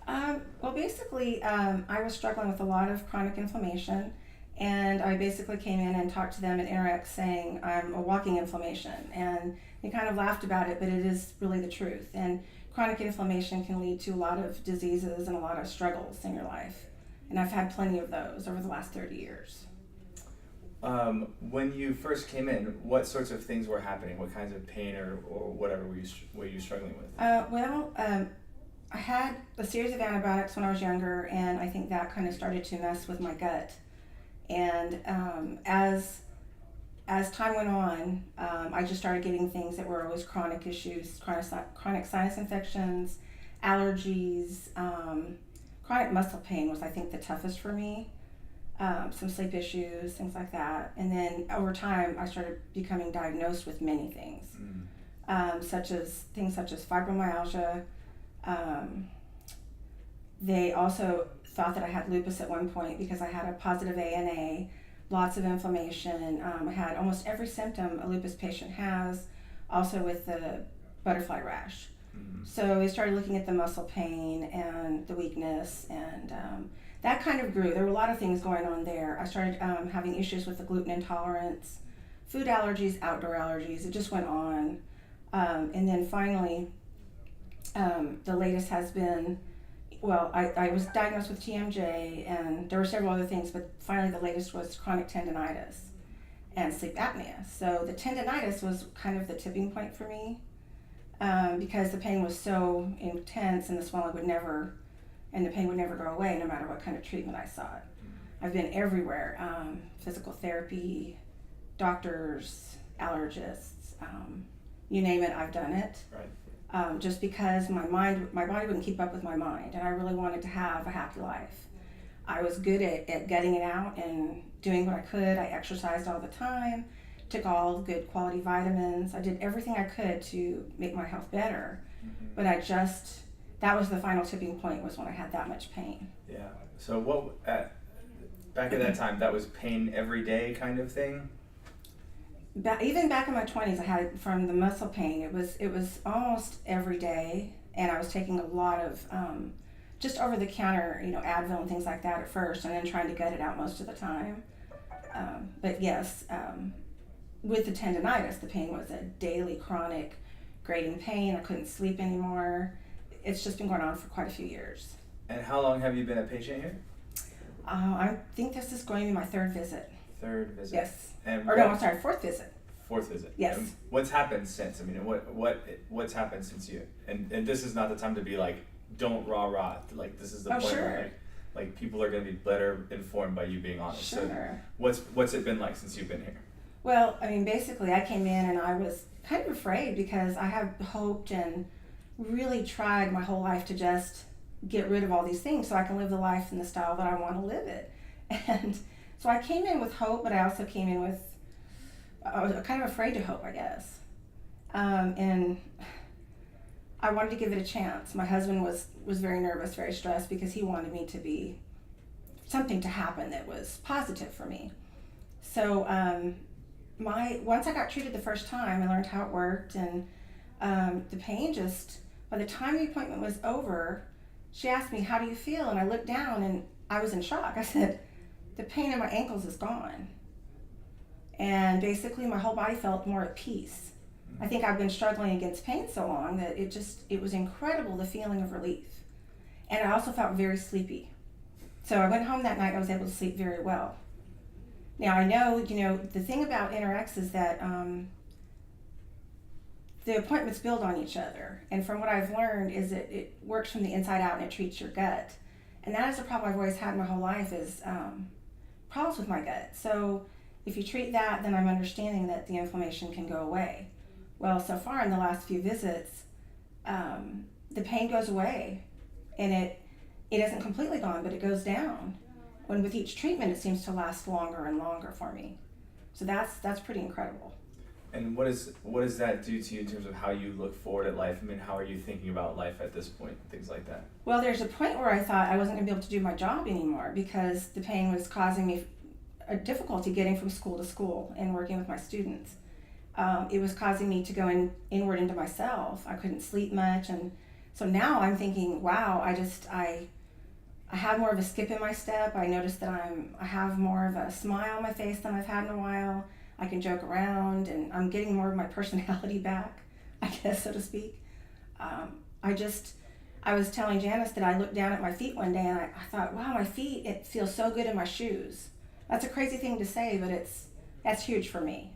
Well, basically, I was struggling with a lot of chronic inflammation, and I basically came in and talked to them at InterX saying I'm a walking inflammation, and they kind of laughed about it, but it is really the truth. And chronic inflammation can lead to a lot of diseases and a lot of struggles in your life, and I've had plenty of those over the last 30 years. When you first came in, what sorts of things were happening? What kinds of pain or whatever were you struggling with? I had a series of antibiotics when I was younger, and I think that kind of started to mess with my gut. And as time went on, I just started getting things that were always chronic issues, chronic sinus infections, allergies, chronic muscle pain was I think the toughest for me. Some sleep issues, things like that. And then over time, I started becoming diagnosed with many things, such as fibromyalgia. They also thought that I had lupus at one point because I had a positive ANA, lots of inflammation. I had almost every symptom a lupus patient has, also with the butterfly rash. So we started looking at the muscle pain and the weakness, and that kind of grew. There were a lot of things going on there. I started having issues with the gluten intolerance, food allergies, outdoor allergies. It just went on. And then finally, the latest has been, well, I was diagnosed with TMJ, and there were several other things, but finally the latest was chronic tendinitis and sleep apnea. So the tendinitis was kind of the tipping point for me, because the pain was so intense and the swelling would never, and the pain would never go away no matter what kind of treatment I sought. I've been everywhere, physical therapy, doctors, allergists, you name it, I've done it. Right. Just because my body wouldn't keep up with my mind, and I really wanted to have a happy life. I was good at getting it out and doing what I could. I exercised all the time, took all good quality vitamins. I did everything I could to make my health better, but that was the final tipping point, was when I had that much pain. Yeah. So back at that time, that was pain every day kind of thing? Even back in my 20s, I had, from the muscle pain, it was almost every day, and I was taking a lot of just over-the-counter, Advil and things like that at first, and then trying to gut it out most of the time. But yes, with the tendinitis, the pain was a daily, chronic, grating pain. I couldn't sleep anymore. It's just been going on for quite a few years. And how long have you been a patient here? I think this is going to be my third visit. Third visit? Yes. And fourth visit. Fourth visit. Yes. And what's happened since? I mean, what's happened since you? And this is not the time to be like, don't rah. Like, this is the point sure. where like people are going to be better informed by you being honest. Sure. So what's it been like since you've been here? Well, I mean, basically, I came in and I was kind of afraid because I had hoped and really tried my whole life to just get rid of all these things so I can live the life and the style that I want to live it. And so I came in with hope, but I also came in with, I was kind of afraid to hope, I guess. And I wanted to give it a chance. My husband was very nervous, very stressed, because he wanted me to be, something to happen that was positive for me. So once I got treated the first time, I learned how it worked, and the pain just, by the time the appointment was over, she asked me, "How do you feel?" And I looked down and I was in shock. I said, "The pain in my ankles is gone." And basically my whole body felt more at peace. I think I've been struggling against pain so long that it was incredible, the feeling of relief. And I also felt very sleepy. So I went home that night and I was able to sleep very well. Now I know, the thing about InterX is that the appointments build on each other. And from what I've learned is that it works from the inside out and it treats your gut. And that is a problem I've always had my whole life, is problems with my gut. So if you treat that, then I'm understanding that the inflammation can go away. Well, so far in the last few visits, the pain goes away, and it isn't completely gone, but it goes down. When with each treatment, it seems to last longer and longer for me. So that's pretty incredible. And what does that do to you in terms of how you look forward at life? I mean, how are you thinking about life at this point, things like that? Well, there's a point where I thought I wasn't going to be able to do my job anymore because the pain was causing me a difficulty getting from school to school and working with my students. It was causing me to go inward into myself. I couldn't sleep much, and So now I'm thinking, wow, I have more of a skip in my step. I noticed that I have more of a smile on my face than I've had in a while. I can joke around, and I'm getting more of my personality back, I guess, so to speak. I was telling Janice that I looked down at my feet one day and I thought, wow, my feet, it feels so good in my shoes. That's a crazy thing to say, but that's huge for me.